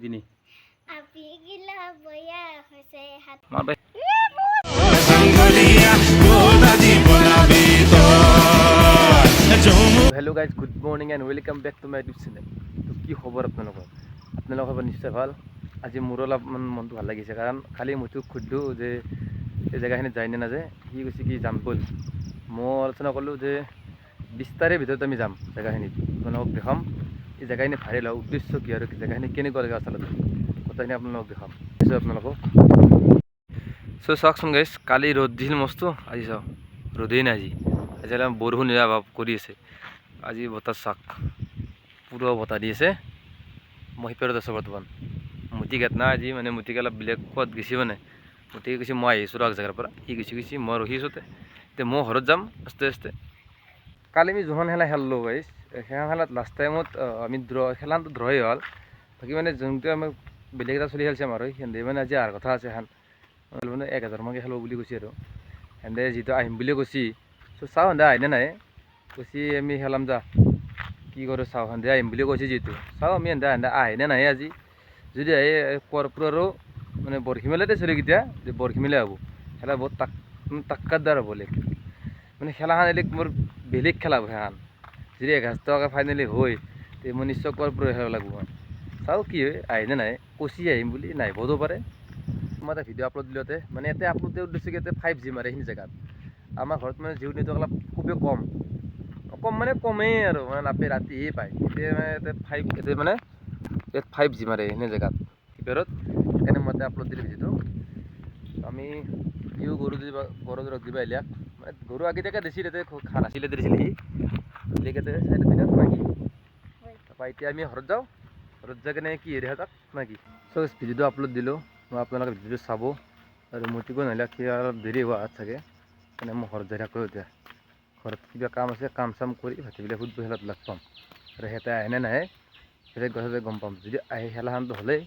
দিনি আপি গিলা বয়া হৈছে হাত মাৰ বাই hello' guys good morning and welcome back to my YouTube channel. তো কি খবৰ আপোনালোকৰ খবৰ নিশ্চয় ভাল। আজি মোৰ অলপমান মনটো ভাল লাগিছে, কাৰণ কালি মইটোক সুধিলোঁ যে এই জেগাখিনিত যায় নে নাযায়। সি কৈছে কি যাম ব'ল। মই আলোচনা কৰিলোঁ যে 20 তাৰিখৰ ভিতৰত আমি যাম জেগাখিনিত, আপোনালোকক দেখাম এই জেগাখিনি ভাইৰেল হোৱা উদ্দেশ্য কি আৰু জেগাখিনি কেনেকুৱা জেগা আচলতে কথাখিনি আপোনালোকক দেখাম নিশ্চয় আপোনালোকক। চ' চাওকচোন গাইজ, কালি ৰ'দ দিছিল মস্ত, আজি চাওক ৰ'দেই নাই। আজি অলপ বৰষুণ দিয়া ভাৱ কৰি আছে। আজি বতাহ চাওক, পুৰা বতাহ দি আছে। মই সিপাৰত আছোঁ বৰ্তমান, মুতিঘাট নাই আজি, মানে মুতিকে অলপ বেলেগ ক'ত গৈছে, মানে মুতিকে কৈছে মই আহিছোঁ ৰাস জেগাৰ পৰা, সি গৈছে মই ৰখি আছোঁতে। এতিয়া মই ঘৰত যাম আস্তে আস্তে। কালি আমি যোনখন খেলা খেলিলোঁ গাইজ, সেইখন খেলাত লাষ্ট টাইমত আমি খেলাটো ড্ৰই হ'ল। বাকী মানে যোনটো আমাক বেলেগ এটা চলি খেলিছে আমাৰ সিহঁতে মানে আজি অহাৰ কথা আছে এখন, মানে 1000 মানকৈ খেলিব বুলি কৈছে। আৰু সিহঁতে যিটো আহিম বুলি কৈছে, চ' চাওঁ সিহঁতে আহেনে নাহে। কৈছে আমি খেলাম যা, কি কৰোঁ চাওঁ। সিহঁতে আহিম বুলি কৈছে যিহেতু, চাওঁ আমি সিহঁতে আহেনে নাহে। আজি যদি আহে কৰ্পূৰৰো মানে বৰশিমেলাতে চলিকেইটা যে বৰশিমেলাই হ'ব খেলা, বহুত টাক্কাদাৰ হ'ব। মানে খেলাখন এলিক মোৰ বেলেগ খেলা হ'ব সেইখন। যদি 1000 টকা ফাইনেলি হয়, তে মই নিশ্চয় কৰ্পূৰ খেলাব লাগিব। মই চাওঁ কি হয়, আহেনে নাহে। কৈছে আহিম বুলি, নাহিবও পাৰে। মই এটা ভিডিঅ' আপলোড দিলোঁতে, মানে ইয়াতে আপলোড দিয়াৰ উদ্দেশ্য ইয়াতে 5G মাৰে এইখিনি জেগাত। আমাৰ ঘৰত মানে জিঅ' নেটৱৰ্ক অলপ খুবেই কম মানে কমেই আৰু, মানে নাপায়, ৰাতিহে পায়। এতিয়া মানে ইয়াতে মানে ইয়াত 5G মাৰে এইখিনি জেগাত ভিতৰত। সেইকাৰণে মই ইয়াতে আপলোড দিলোঁ ভিডিঅ'টো। আমি ইও গৰু দিবা আহিলাক, মানে গৰু আগেইটাকে দিছিল, তাতে ঘাঁহ নাছিলে দিছিল সি এইকেইটা চাইডত দিলাক নাকি। তাৰপৰা এতিয়া আমি ঘৰত যাওঁ, ঘৰত যাই কেনে কি হেৰি তাক নাকি। চ' ভিডিঅ'টো আপলোড দিলোঁ, মই আপোনালোকে ভিডিঅ'টো চাব। আৰু মুতিব নাহিলাক, সি অলপ দেৰি হোৱা চাগে, সেইকাৰণে মই ঘৰত যাই থাকোঁ। এতিয়া ঘৰত কিবা কাম আছে, কাম চাম কৰি ভাতিবিলাক ফুটবল খেলাত লগ পাম। আৰু সিহঁতে আহেনে নাহে বেলেগ কথাতে গম পাম। যদি আহে খেলাখনটো হ'লেই,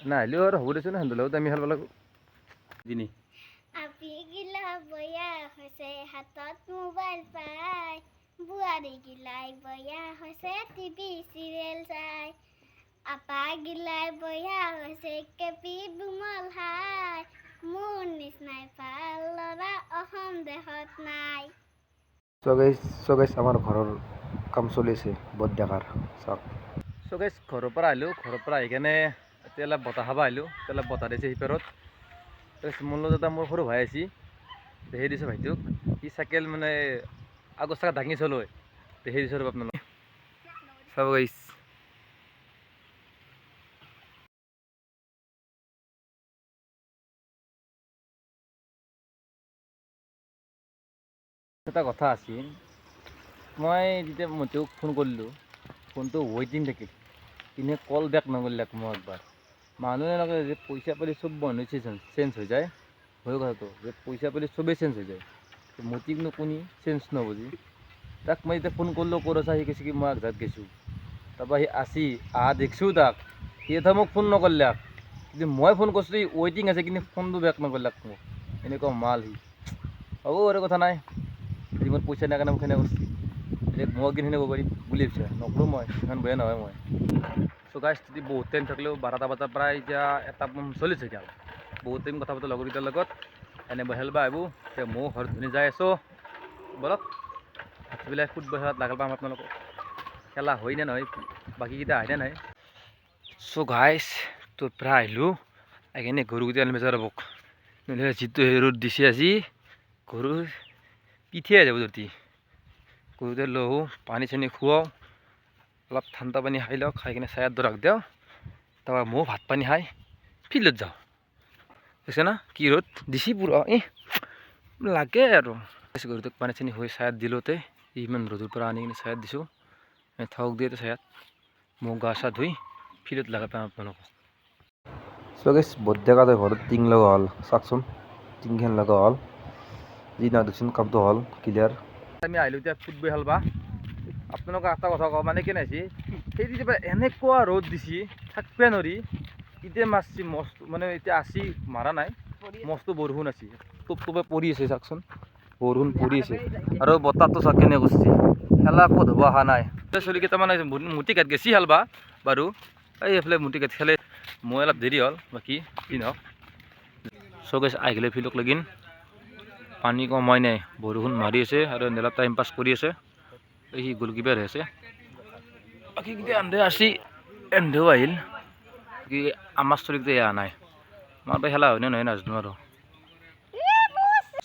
নাহিলেও আৰু হ'ব দেচোন, সিহঁতৰ লগত আমি খেলিব লাগিব। দিনি আপি গিলা বয়া হৈছে হাতত মোবাইল পাই, বুঢ়াৰী গিলাই বয়া হৈছে টিভি চিৰিয়েল চাই, আপা গিলাই বয়া হৈছে কেপি বিমল হাই, মোৰ নিচিনাই ভাল ল'ৰা অসম দেশত নাই। চ' গাইছ আমাৰ ঘৰৰ কাম চলি আছে বহুত ডেকাৰ চাওক। চ' গাইছ ঘৰৰ পৰা আহিলোঁ, ঘৰৰ পৰা আহি কেনে এতিয়া অলপ বতাহ খাব আহিলোঁ। এতিয়া অলপ বতাহ দিছে সিপাৰত। মোৰ লগত এটা মোৰ সৰু ভাই আছে, সেই দিছোঁ ভাইটোক। সি চাইকেল মানে আগৰ চাকা দাঙি চলয়, সেই দিছোঁ ৰ'ব আপোনালোক চাব গাইছ। এটা কথা আছিল, মই যেতিয়া মইটোক ফোন কৰিলোঁ, ফোনটো ৱেইটিং থাকিল, কিন্তু কল বেক নকৰিলাক। মই একবাৰ মানুহে এনেকৈ যে পইচা পালি চব মানুহ চেঞ্জ হৈ যায়, হয় কথাটো যে পইচা পালি চবেই চেঞ্জ হৈ যায়। মতিকনো কোনি চেঞ্জ নবজি, তাক মই এতিয়া ফোন কৰিলোঁ ক'ত আছা, সি কৈছে কি মই একজাত গৈছোঁ। তাৰপৰা সি আহি দেখিছোঁ তাক, সি এটা মোক ফোন নকৰিলাক। কিন্তু মই ফোন কৰিছোঁ, সি ৱেইটিং আছে, কিন্তু ফোনটো বেক নকৰিলাক মোক। এনেকুৱা মাল সি। হ'ব আৰু কথা নাই, মোৰ পইচা নাই কাৰণে মোক সেনে কৰিছে। এতিয়া মই কিন্তু সেনে কৰিব পাৰিম বুলি ভাবিছা, নকৰোঁ মই, ইমান বেয়া নহয় মই। চ' গাইছ যদি বহুত টাইম থাকিলেও 12টা বজাৰ পৰা এতিয়া 1টা চলিছে এতিয়া, বহুত টাইম কথা পাতোঁ লগৰকেইটাৰ লগত। এনে খেলিব আহিব, এতিয়া ময়ো ঘৰত ধুনি যাই আছোঁ। বলক ভাতবিলাক ফুটবল খেলাত লগ পাম আপোনালোকক। খেলা হয় নে নহয়, বাকীকেইটা আহেনে নাহে। চ' গাইছ তোৰ পৰা আহিলোঁ, আহি কিনে গৰুকেইটা আনিব যাওঁ ৰ'বক। যিটো ৰ'দ দিছে আজি, গৰুৰ পিঠিয়ে যাব যদি। গৰুতে লৈ আহোঁ, পানী চানী খুৱাওঁ, অলপ ঠাণ্ডা পানী খাই লওঁ, খাই কিনে ছায়াত ৰাখ দিওঁ। তাৰপৰা ময়ো ভাত পানী খাই ফিল্ডত যাওঁ। দেখিছে না কি ৰ'দ দিছি পুৰা, লাগে আৰু। গৰুটোক পানী চানী হৈ ছায়াত দিলোঁতে, ইমান ৰ'দৰ পৰা আনি কিনে ছায়াত দিছোঁ। থাকক দিয়ে ছায়াত, মই গা চা ধুই ফিল্ডত লগাই পাম আপোনালোকক। চ' গাইছ বদ্যেকাতে ঘৰত টিং লগা হ'ল, চাওকচোন টিংখন লগা হ'ল। যি না দেচোন কামটো হ'ল ক্লিয়াৰ। আমি আহিলোঁ এতিয়া ফুটবল খেলিব। আপোনালোকক এটা কথা কওঁ, মানে কেনে হৈছে, সেই যেতিয়া এনেকুৱা ৰ'দ দিছে থাকিবই নোৱাৰি। এতিয়া মাৰছি মস্ত, মানে এতিয়া আসি মাৰা নাই, মস্ত বৰষুণ আছে, টোপ টোপে পৰি আছে। চাওকচোন বৰষুণ পৰি আছে, আৰু বতাহটো চাওক কেনে কৰিছে। খেলা ক'ত হ'ব অহা নাই। চলি কেইটামান মুতি ঘাট গেছি খেলিব বাৰু, এইফালে মুটিকে খেলে মই অলপ দেৰি হ'ল বাকী কি নহওক চ' গাইছ আহি গ'লে ফিল্ডক লাগিন পানী কমাই নাই বৰষুণ মাৰি আছে আৰু নেলা টাইম পাছ কৰি আছে সি গলকিপাৰ হৈ আছে বাকী কেতিয়া এন্ধে আসি এন্ধেও আহিল কি আমাৰ ষ্টৰীত এয়া নাই আমাৰ পৰা খেলা হয়নে নহয় নাজানো আৰু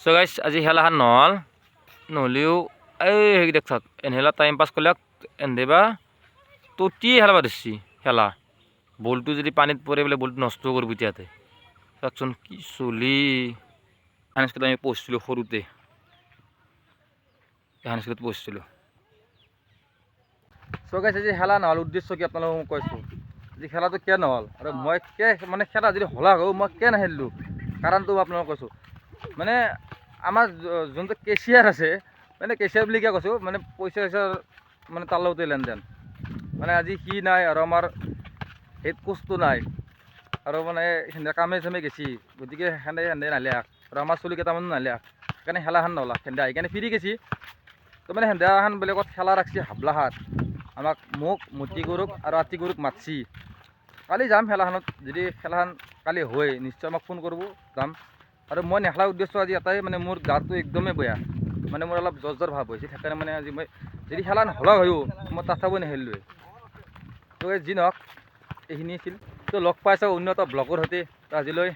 চ' গাইছ আজি খেলাখন নহ'ল নহ'লেও এই দেখ থাক এনেহেলা টাইম পাছ কৰিলে এন্ধে বা ততিয়ে খেলাব ধৰিছি খেলা বলটো যদি পানীত পৰে বোলে বলটো নষ্ট কৰিব এতিয়াতে চাওকচোন কি চলি এখন স্কুলত আমি পঢ়িছিলোঁ সৰুতে এখন স্কুলত পঢ়িছিলোঁ চ' গাইছ আজি খেলা নহ'ল উদ্দেশ্য কি আপোনালোকক মই কৈছোঁ আজি খেলাটো কিয় নহ'ল আৰু মই মানে খেলা যদি হলা হয় মই কিয় নাখেলিলোঁ কাৰণটো মই আপোনালোকক কৈছোঁ মানে আমাৰ যোনটো কেচিয়াৰ আছে মানে কেচিয়াৰ বুলি কিয় কৈছোঁ মানে পইচা চইচা মানে তাৰ লগতে লেনদেন মানে আজি সি নাই আৰু আমাৰ হেড কোচটো নাই আৰু মানে সেনে কামে চামে গেছি গতিকে সেনে নালিয়াক আৰু আমাৰ চলি কেইটামানো নালিয়াক সেইকাৰণে খেলাখন নহ'লা সেন্দা সেইকাৰণে ফিৰি গেছি তো মানে সেন্দাখন বেলেগত খেলা ৰাখছি হাবলাহাত আমাক মোক মতি গৰুক আৰু আতি গৰুক মাতছি কালি যাম খেলাখনত যদি খেলাখন কালি হয় নিশ্চয় আমাক ফোন কৰিব যাম আৰু মই নেখেলাৰ উদ্দেশ্য আজি এটাই মানে মোৰ গাটো একদমেই বেয়া মানে মোৰ অলপ জ্বৰ ভাৱ হৈছে সেইকাৰণে মানে আজি মই যদি খেলা নহ'লা হয়ো মই তথাপিও নেখেলিলোৱে তো যি নহওক এইখিনি আছিল তো লগ পাইছোঁ অন্য এটা ব্লগৰ সৈতে আজিলৈ